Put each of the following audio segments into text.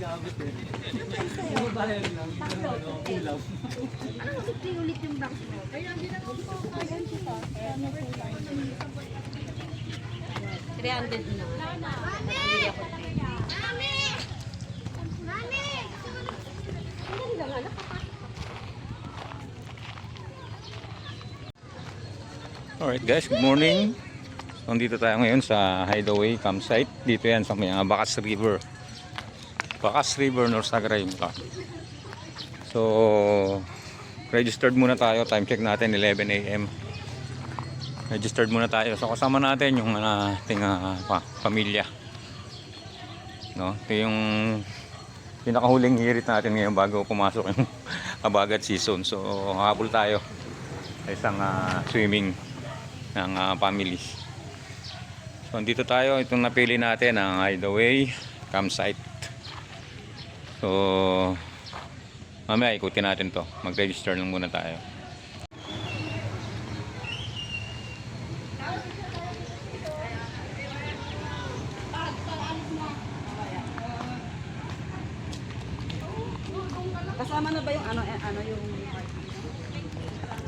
Ano 50 ulit yung box mo? Ayun, hindi na ko. Ayan siya. 300 na. Mami! Mami! Mami! Ang ganda nga, Alright guys, good morning. So, nandito tayo ngayon sa Hideaway campsite. Dito yan sa may Bacas River. Bacas River, North Sagray. So, registered muna tayo. Time check natin, 11 AM. Registered muna tayo. So, kasama natin yung ating pamilya. No? Ito yung pinakahuling hirit natin ngayon bago pumasok yung habagat season. So, habol tayo sa isang swimming ng family. So, dito tayo. Itong napili natin ang Hideaway campsite. So, mamaya ikutin natin to. Mag-register lang muna tayo. kasama na ba yung ano yung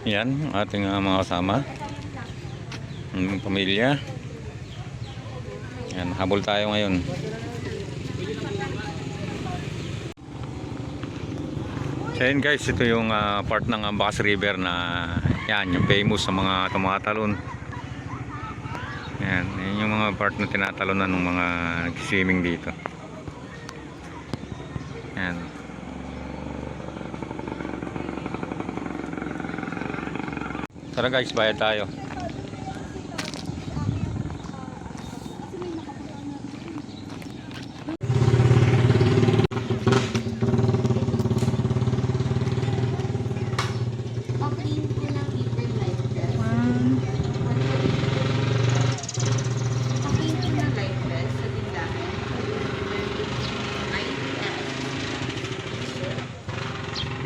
Yan, ating mga kasama. Ang pamilya. Yan, habol tayo ngayon. So yun guys, ito yung part ng Bacas River na yan, yung famous sa mga tumatalon. Yan, yun yung mga part na tinatalonan ng mga nag-swimming dito. Yan. Tara guys, bayad tayo.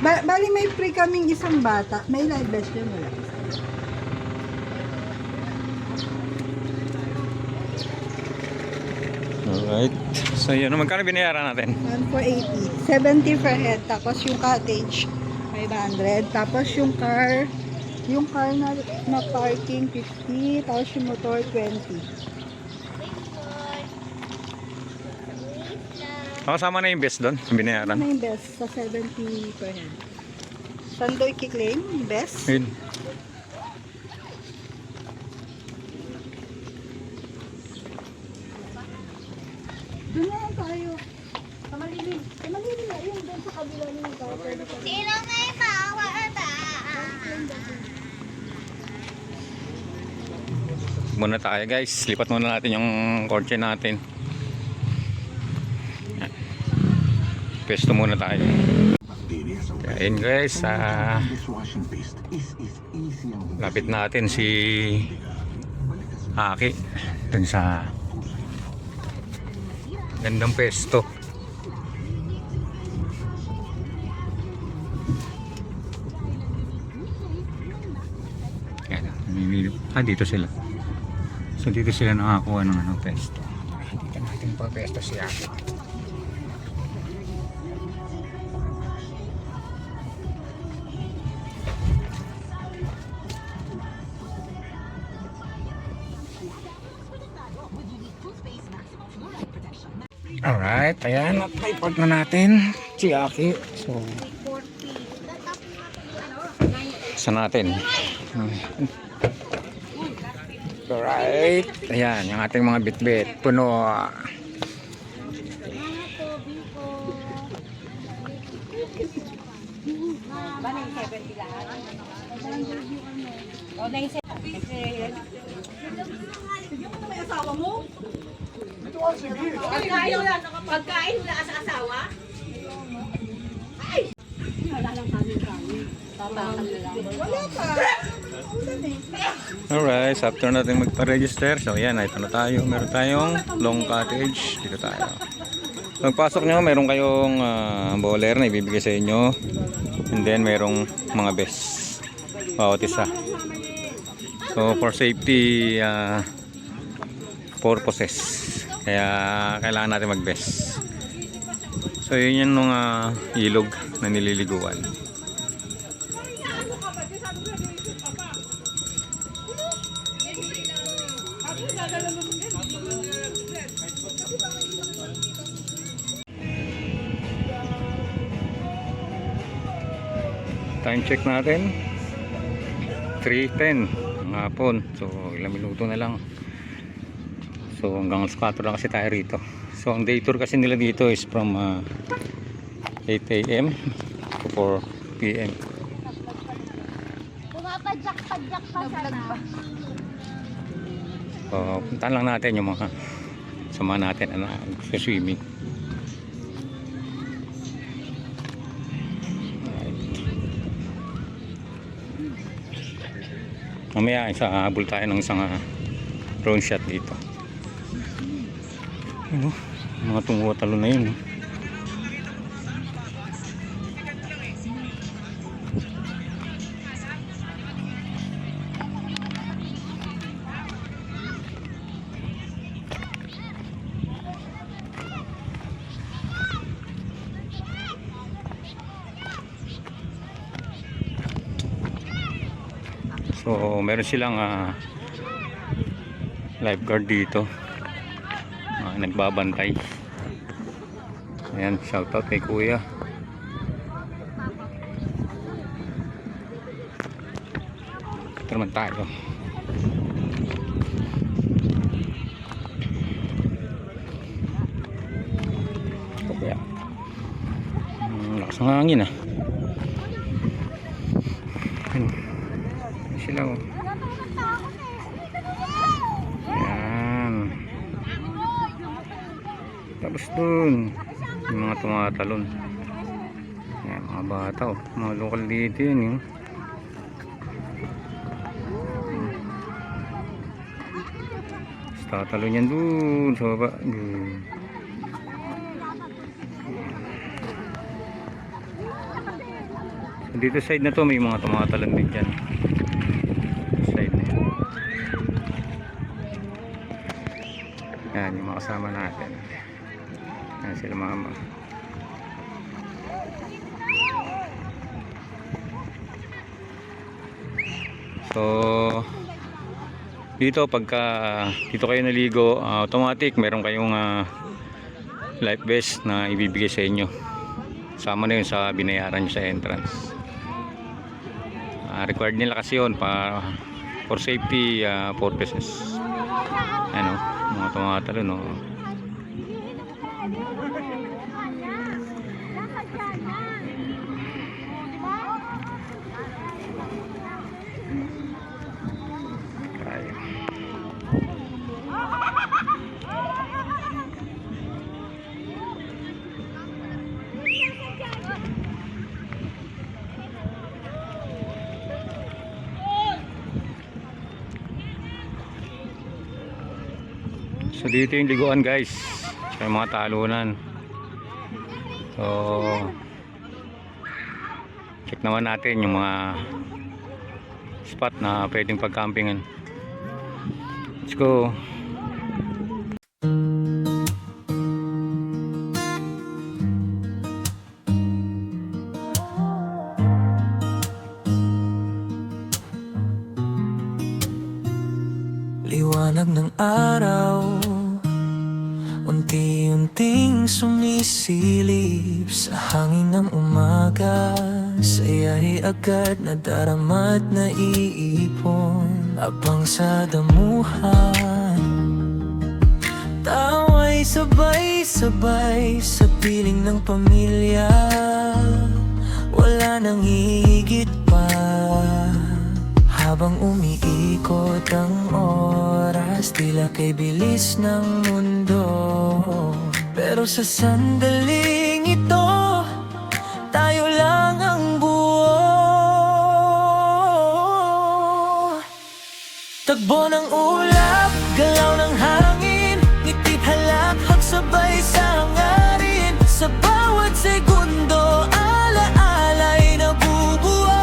Bali may free kaming isang bata. May live vest yun wala. Alright. So yun, magkano binayaran natin? 1,480. 70 per head. Tapos yung cottage, 500. Tapos yung car na parking, 50. Tapos yung motor, 20. Kasama na yung best doon, yung binayaran. Ano yung best? Sa 70 per head. Sandoy Kiklaim, best. Yun. Doon na lang tayo. Kamalilim. Kamalilim na yun. Doon sa kabila ng car. Sino may mawala? Muna tayo guys, lipat muna natin yung kotse natin. Pwesto muna tayo. Ayun guys, lapit natin si Aki dun sa gandang pwesto. Dito sila. So dito sila nakakuha ng pwesto. Dito natin pa pwesto si Aki. Alright, ayan, naipag na natin si Aki. So, saan natin? Alright, ayan, yung ating mga bitbit, puno. May asawa mo? Pagkain wala sa asawa? Ay! Wala lang kami. Tatakal na lang. Wala pa. Alright, so after natin magpa-register, so ayan, ito na tayo. Meron tayong long cottage. Dito tayo. Pagpasok nyo, meron kayong bowler na ibibigay sa inyo. And then, merong mga best. Bawat isa. So, for safety purposes. Kaya, kailangan natin mag-best. So yun yung mga ilog na nililiguan. Time check natin 3:10 ng hapon. So ilang minuto na lang. So hanggang alas 4 lang kasi tayo rito. So ang day tour kasi nila dito is from 8 AM to 4 PM. Pumapadyak-padyak pa sana. So puntahan lang natin yung mga sama natin na swimming. Mamaya habol tayo ng isang drone shot dito. Ano? Mga tungo talo na yun. So meron silang lifeguard dito, nagbabantay. Ayan, shoutout kay kuya. Ito naman tayo. Ito kaya lakas ng hangin Ayan sila Ayan. Tapos dun yung mga tumatalon. Ayan, mga bata mga lokal dito yun tatalon yan dun sa baba. So, dito side na to may mga tumatalon din dyan. Side na yan. Yan yung mga kasama natin. Yan sila mama. So dito pagka dito kayo naligo, automatic meron kayong life vest na ibibigay sa inyo. Sama na yun sa binayaran nyo sa entrance. Required nila kasi yun for safety purposes. Ano, mga tumatalo no. So dito yung liguan guys, sa mga talunan. So check naman natin yung mga spot na pwedeng pagcampingan. Let's go. Liwanag ng araw, unti-unting sumisilip sa hangin ng umaga. Saya'y agad nadarama't naiipon abang sa damuhan. Tawa'y sabay-sabay sa piling ng pamilya. Wala nang higit pa habang umiikot ang oras, tila kay bilis ng mundo. Pero sa sandaling ito, tayo lang ang buo. Tagbo ng ulap, galaw ng hangin, ngiti't halakhak sabay sa hangarin. Sa bawat segundo, ala-ala'y nabubuo.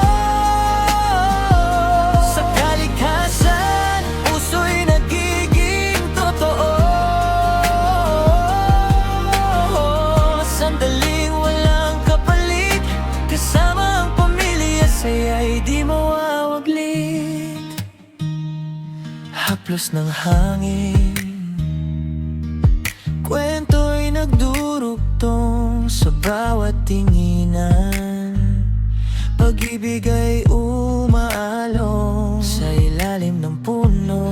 Sandali saya'y di mawawaglit. Haplos ng hangin, kwento'y nagdurugtong sa bawat tinginan. Pag-ibig ay umaalong sa ilalim ng puno.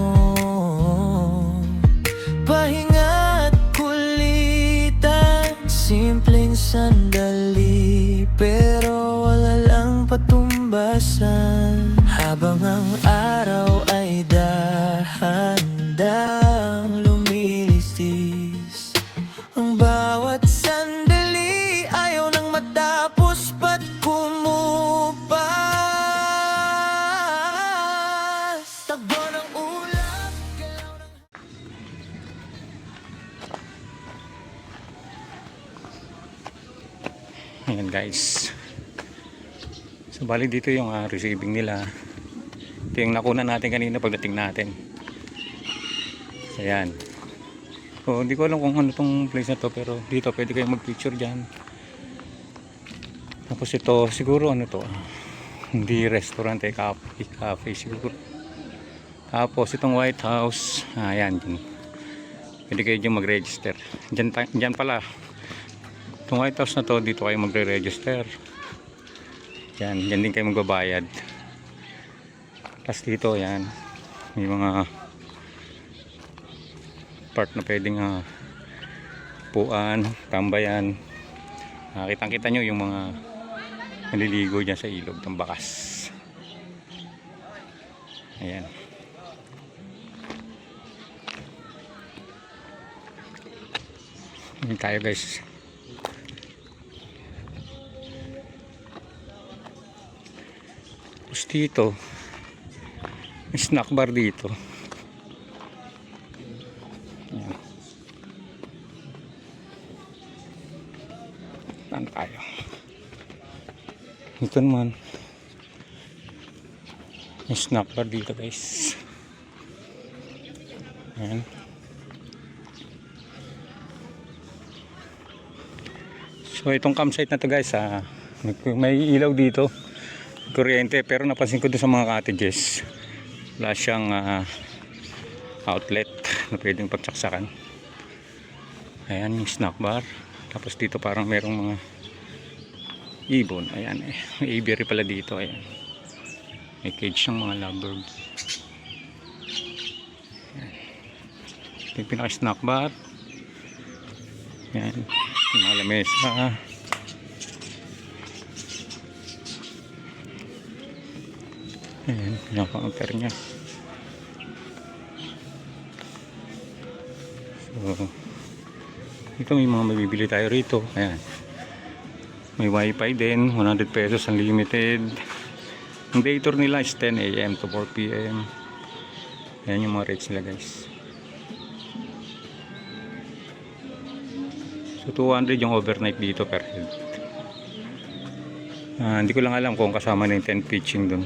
Pahinga't kulitan, simpleng sandali, pero wala lang patumbasan. Habang ang araw ay dahan-dahang lumilistis, ang bawat sandali ayaw nang matapos ba't kumupas. Tagbo ng ulap, galaw ng... Ayan guys. So bali dito yung receiving nila. Ito yung nakuna natin kanina pagdating natin. Ayan. So hindi ko alam kung ano tong place na to, pero dito pwede kayo mag picture dyan. Tapos ito siguro ano to, hindi restaurant, cafe siguro. Tapos itong White House, ayan dyan. Pwede kayo dyan mag-register. Dyan pala itong White House na to, dito kayo magre-register. Yan din kayo magbabayad. Tapos dito, yan, may mga part na pwedeng puan, tambayan. Kitang-kita nyo yung mga naliligo dyan sa ilog ng Bakas. Ayan. Ayan tayo guys. Tapos dito may snack bar dito. Ayan. Saan tayo? Ito naman may snack bar dito guys. Ayan. So itong campsite na to guys, may ilaw dito, kuryente, pero napansin ko doon sa mga cottages wala siyang outlet na pwedeng pagtsaksakan. Ayan yung snack bar. Tapos dito parang merong mga ibon. Ayan, may aviary pala dito. Ayan, may cage ng mga lovebirds. Ayan. Ito yung pinaka snack bar. Ayan, yung mga lamesa. Ayan, yung counter nya. So ito may mga mabibili tayo rito. Ayan, may wifi din, 100 pesos unlimited. Ang day tour nila is 10 AM to 4 PM. Ayan yung mga rates nila guys. So 200 yung overnight dito per head. Hindi ko lang alam kung kasama na yung tent pitching dun.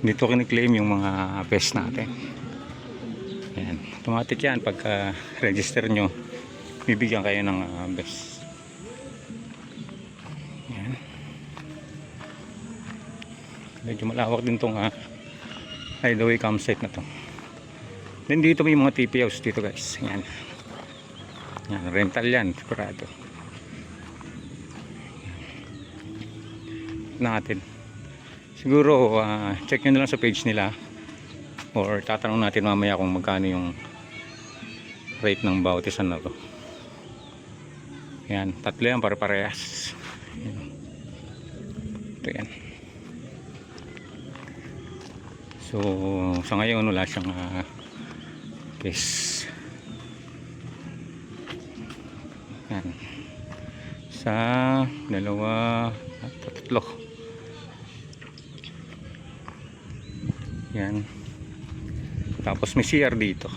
Dito kiniklaim yung mga pest natin. Ayan, automatic yan pagka register nyo, bibigyan kayo ng best. Ayan. Medyo malawak din tong hideaway campsite na to. Then dito may mga TP house dito guys. Ayan. Ayan, rental yan sigurado natin. Siguro check nyo na lang sa page nila, or tatanong natin mamaya kung magkano yung rate ng bawat isa na to. Ayan, tatlo yan para parehas. Ayan. Ito yan. So sa ngayon wala siyang case. Ayan. Sa dalawa, tatlo. Yan. Tapos may CR dito.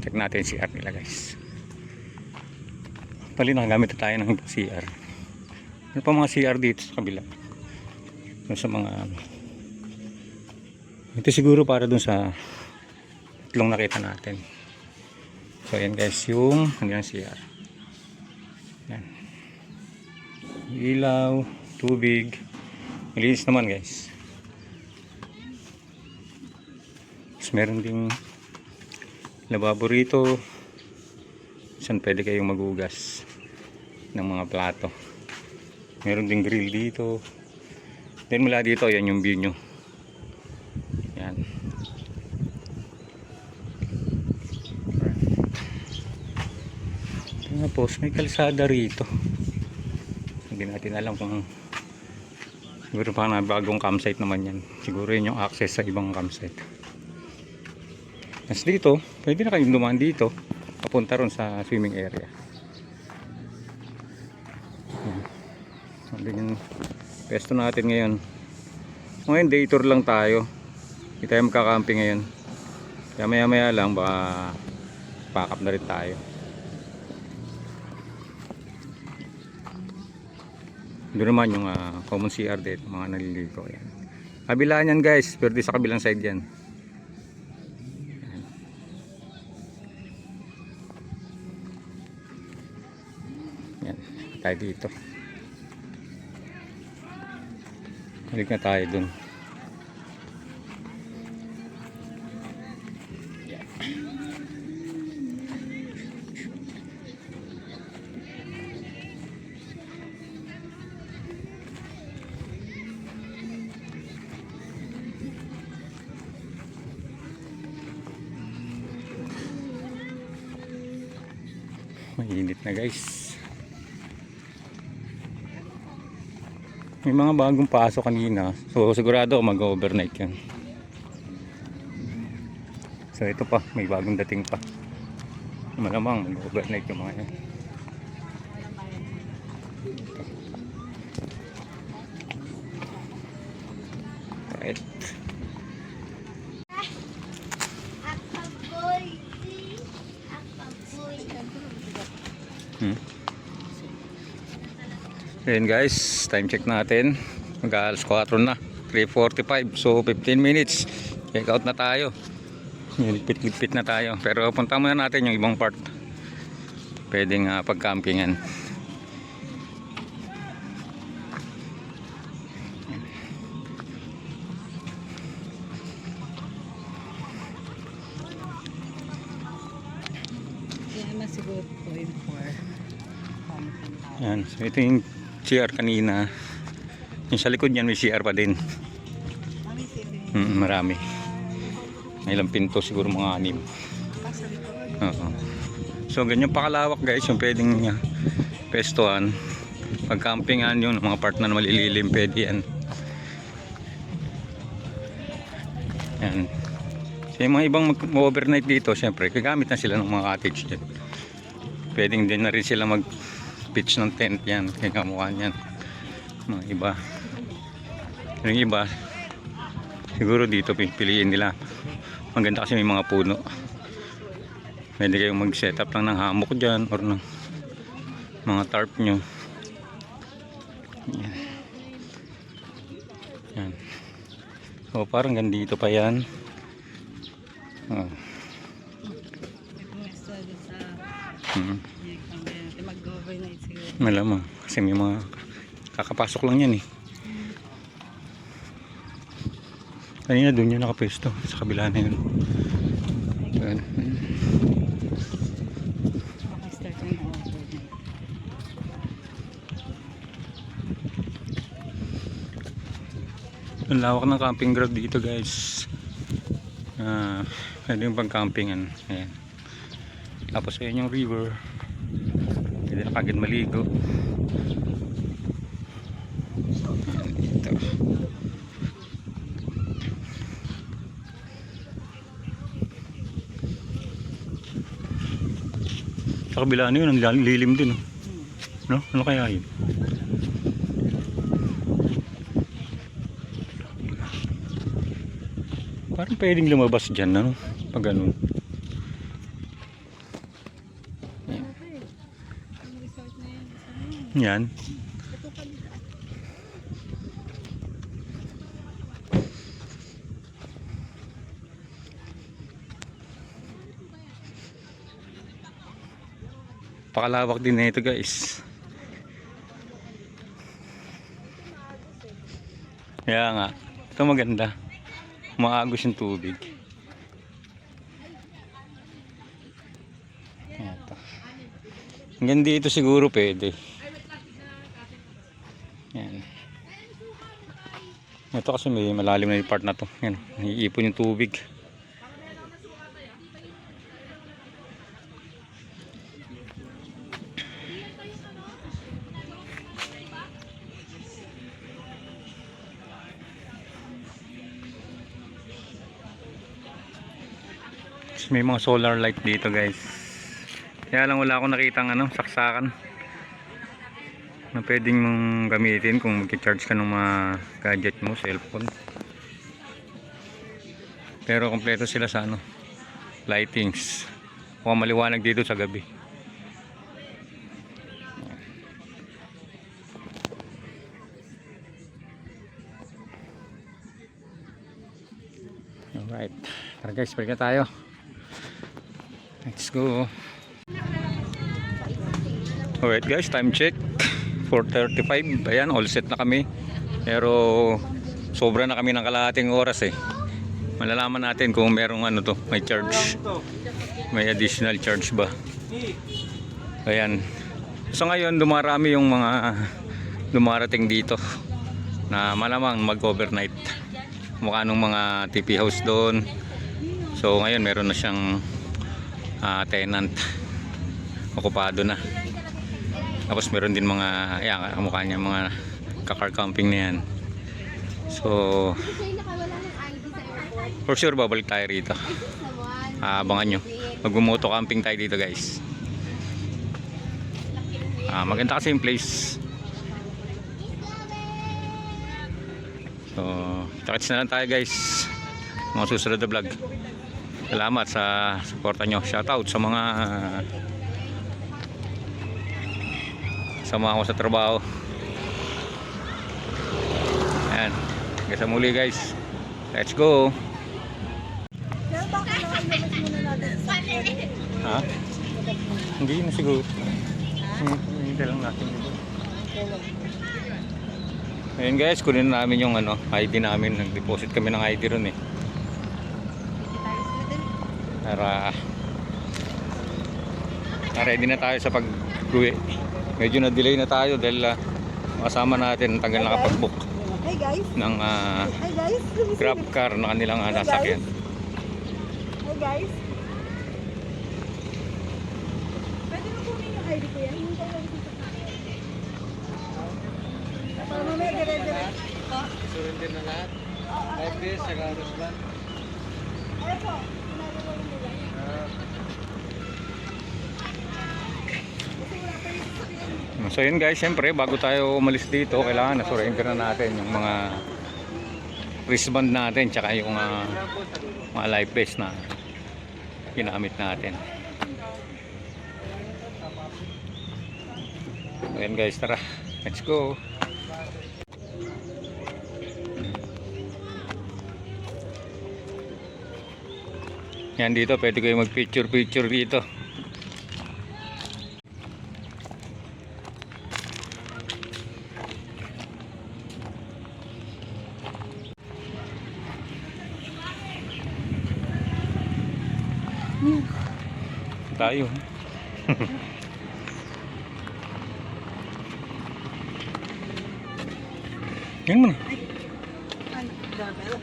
Check natin CR nila guys. Pali nakagamit na tayo ng CR. Ano pa mga CR dito sa kabila? Ano sa mga ito siguro para dun sa tatlong nakita natin. So ayan guys yung ano yung CR. Yan. Ilaw, tubig. Malinis naman guys. Tapos meron ding lababo rito. Saan pwede kayong magugas ng mga plato. Meron ding grill dito. Then mula dito, yan yung view nyo. Yan. Tapos may kalsada rito. Hindi natin alam kung siguro pa na bagong campsite naman yan. Siguro yun yung access sa ibang campsite. Tapos dito, pwede na kayong dumaan dito papunta ron sa swimming area. Sabi yung pesto natin ngayon. Ngayon day tour lang tayo. Hindi tayo magkakamping ngayon. Kaya maya maya lang baka pack up na rin tayo. Doon naman yung common CR dito, mga naliligo yan. Kabila yan guys, pero di sa kabilang side yan. Yan, tayo dito. Balik na tayo dun. Mainit na guys. May mga bagong pasok kanina. So sigurado mag-overnight yan. So ito pa, may bagong dating pa. Malamang mag-overnight yung mga yan. Right. Ayan guys, time check natin. Mag-aalas 4 na, 3:45. So 15 minutes, check out na tayo. Ligpit-ligpit na tayo. Pero punta muna natin yung ibang part. Pwedeng pag-campingan. Yan, so ito yung CR kanina. Yung sa likod niyan may CR pa din. Marami. May ilang pinto, siguro mga 6. So ganyan pakalawak guys yung pwedeng pestuhan. Pag campingan yung mga part na malililim, pwede yan. Yan. So yung mga ibang mag-overnight dito, syempre gagamit na sila ng mga cottage dyan. Pwedeng din na rin sila mag-pitch ng tent yan. Kaya kamukha yan. Mga iba. Yung iba, siguro dito pipiliin nila. Maganda kasi may mga puno. Pwede kayong mag-set up lang ng hammock dyan or ng mga tarp nyo. Yan. Yan. So parang gandito pa yan. Malamang kasi may mga kakapasok lang yan eh. Kanina doon yun nakapesto sa kabila na yun. Yan. Ang lawak ng camping ground dito guys. Pwede yung pag-campingan. Ayan. Tapos ayan yung river. Pwede na kagad maligo. Ayan dito. Sa kabila na yun, ang lilim din. No? Ano kaya yun? Parang pwedeng lumabas dyan, no? Pag ganun. Yan. Pakalawak din na ito guys. Kaya nga, ito maganda. Maagos yung tubig. Ito. Hanggang dito siguro pwede. Yan. Ito kasi may malalim na yung part na to. Yan, naiipon yung tubig. May mga solar light dito guys. Kaya lang wala akong nakitang saksakan na pwedeng mong gamitin kung mag-charge ka ng mga gadget mo, cellphone. Pero kompleto sila sa lightings. Mukhang maliwanag dito sa gabi. Alright, tara guys, balik na tayo. Let's go. Alright guys, time check 4:35. Ayan, all set na kami. Pero sobra na kami ng kalahating oras eh. Malalaman natin kung merong may charge. May additional charge ba. Ayan. So ngayon dumarami yung mga dumarating dito na malamang mag-overnight. Mukha nung mga TP house doon. So ngayon meron na siyang tenant, okupado na. Tapos meron din mga kamukha niya mga car camping na yan. So for sure babalik tayo rito. Abangan nyo, magmumoto camping tayo dito guys. Maganda kasi yung place. So takits na lang tayo guys mga susunod na vlog. Salamat sa suporta nyo. Shoutout sa mga sama ko sa trabaho. Ayan. Hanggang sa muli guys. Let's go. Ha? Hindi na siguro. Hindi lang natin dito. Ayan guys, kunin namin yung ID namin. Nag-deposit kami ng ID ron eh. Para ready na tayo sa pag-uwi. Medyo na-delay na tayo dahil kasama natin tagal nakapag-book ng grab car na kanilang nasakyan. Hey guys. Pwede mo kunin yung ID ko yan? Hintay lang dito sa akin. Para mamaya dire-dire. Surrender na lahat. 5 days, saka Ruslan. Ano po? Ginagawa nila. So yun guys, syempre bago tayo umalis dito, kailangan na-surrender na natin yung mga wristband natin tsaka yung mga life vest na ginamit natin. So yun guys, tara, let's go. Yan dito, pwede kayo mag picture dito. Tayo. Yan mo na. Ano? Doorbell?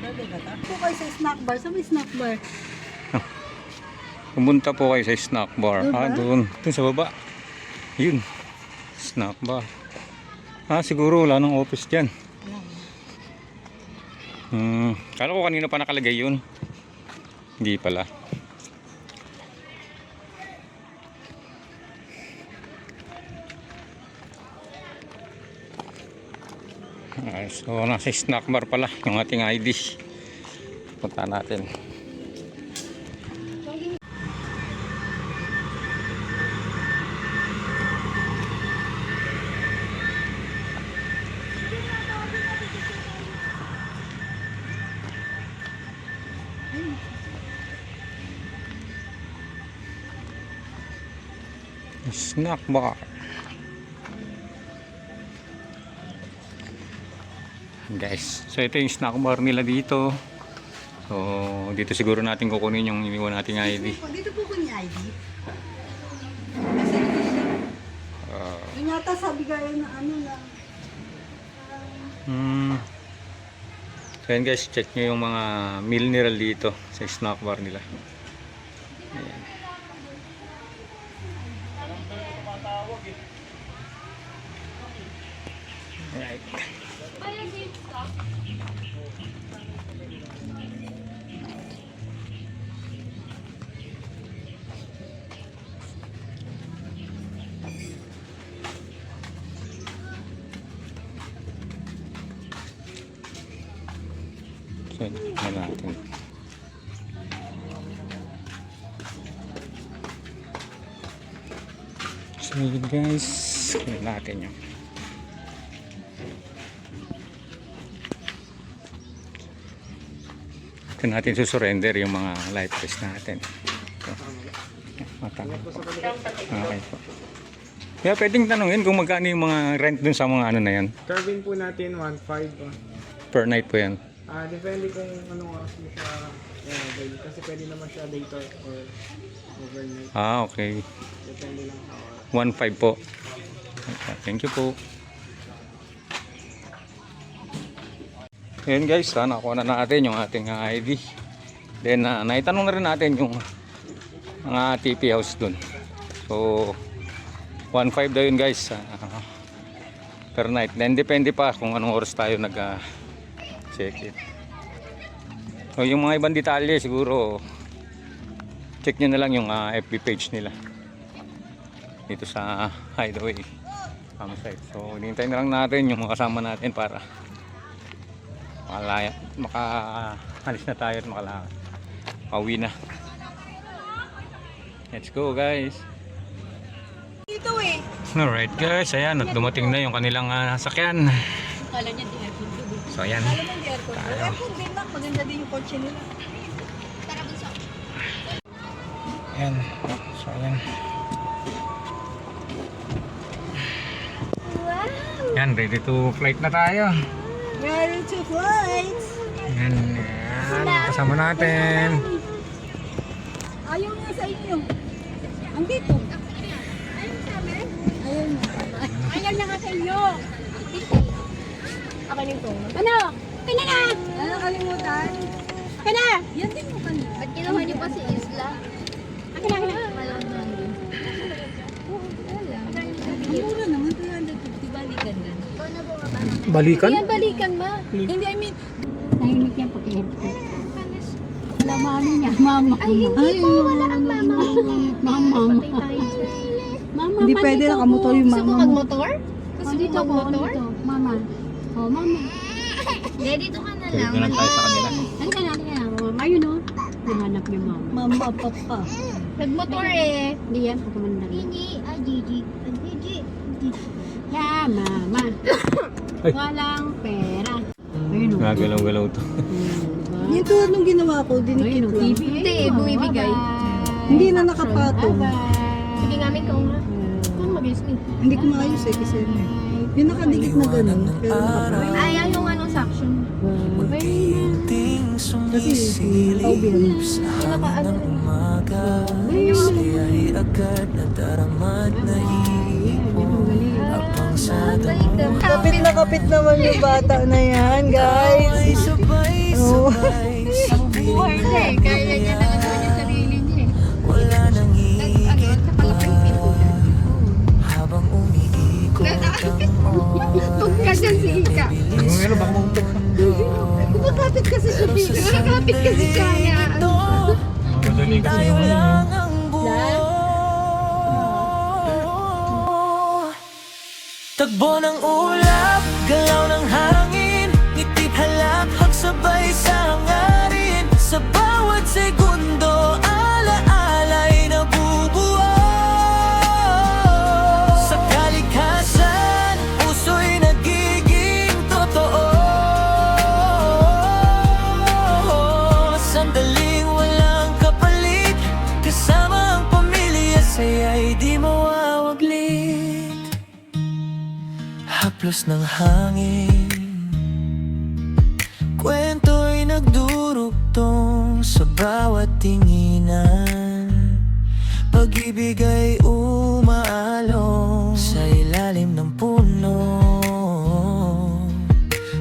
Doorbell ba ito? Po kayo sa snack bar. Saan may snack bar? Pumunta po kayo sa snack bar. Doon ba? Doon. Doon sa baba. Yun. Snack bar. Siguro wala nang office dyan. Kala ko kanina pa nakalagay yun. Hindi pala. So nasa snack bar pala yung ating ID. Punta natin. Snack bar. Guys, so ito yung snack bar nila dito. So dito siguro natin kukunin yung iniwan nating ID. Dito po ko ni ID. Kasi yung yata sabi gaya na ano na. So yan guys, check nyo yung mga mineral dito sa snack bar nila. Ayan. Right. So, yan natin. So yun guys, yan natin yun. Ito natin susurrender yung mga life vest natin. So, matang. Okay po. Kaya pwedeng tanungin kung magkano yung mga rent dun sa mga ano na yan. Carving po natin 1.5. Per night po yan. Depende kung anong oras mo siya avail. Kasi pwede naman siya daytime or overnight. Okay. Depende lang sa oras. 1.5 po. Thank you po. Ayan guys, nakuha na natin yung ating ID. Then naitanong na rin natin yung mga TP house dun. So 1.5 daw yun guys, per night. Then depende pa kung anong oras tayo check it. So yung mga ibang detalye siguro check nyo na lang yung FB page nila dito sa Hideaway campsite. So hinihintay na lang natin yung mga kasama natin para makaalis na tayo at pauwi na. Let's go guys. Dito eh. Alright guys, ayan at dumating na yung kanilang sakyan. Kala niya di aircon. So ayan. Alam mo, di aircon. Aircon din lang. Maganda din yung kotse nila. Tara bunso. Ayan. So ayan. Wow! Yan, ready to flight na tayo. Ready to flight. Ayan. Kasama natin. Ayaw nga sa inyo. Andito. Ayun sa amin. Ayaw nga. Ayaw na nga sa inyo. Ako nito. Ano? Kanya na! Ano kalimutan? Kanya! Yan din mo kanina. At kinuha niyo pa si Isla. Akin na, akin na. Malang na din. Ang mura naman, 350 balikan na. Ikaw na po ba? Balikan? Yan, balikan ma. Hindi, I mean, Tahimik yan pag-headset. Wala mano niya, mama. Ay, hindi po. Wala ang mama. Mama. Mama. Hindi pwede nakamotor yung Gusto mo mama mo. magmotor? Gusto mo magmotor? Mama. Oh, mama. Hindi, dito ka na Dito lang. lang tayo sa kanila. Halika na, halika na. Mama, yun o. Nahanap niyo mama. Mama, papa. Nagmotor eh. Hindi yan, pagkamanda rin. Gigi. Ah, Gigi. Ah, Gigi. Yeah, mama. Walang pera. Ayun o. Nagalaw-galaw to. Yung tulad nung ginawa ko, Ayun dinikit o, lang. TV. Hindi, bumibigay. Hindi na nakapatong. Sige nga, may kaunga. Kung mabilis mo. Hindi ko maayos eh, kasi yung nakadikit na gano'n, pero nakapatong. Ayaw yung anong suction. Kasi, taubihan. Pinaka-ano rin. Ay agad nadarama na habang sa Kapit naman yung bata na yan, guys. Oh. Buhay na eh. Kaya niya na naman yung sarili niya eh. wala nang Ano, sa palapang pinto. habang umiikot ang Pagkasal si Ika. Ano baka mamutok ka? Nakakapit kasi siya. Nakakapit kasi siya. Madali kasi yung lang ang buo. Tagbo ng ulap, galaw ng hangin, ngitit halakhak sabay sa hangarin. Sa bawat segundo, ala-ala'y nabubuo. Sa kalikasan, puso'y nagiging totoo. Sandaling walang kapalit, kasama ang pamilya, saya'y di mawawaglit. Haplos ng hangin, bawat tinginan. Pag-ibig ay umaalong sa ilalim ng puno.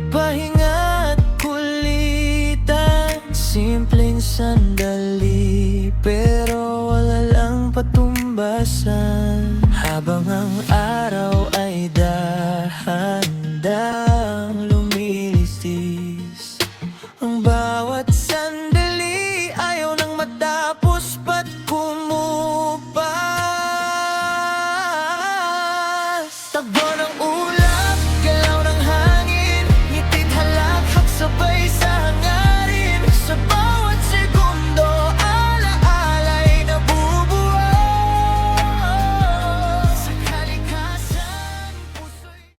Pahinga't kulitan, simpleng sandali, pero wala lang patumbasan.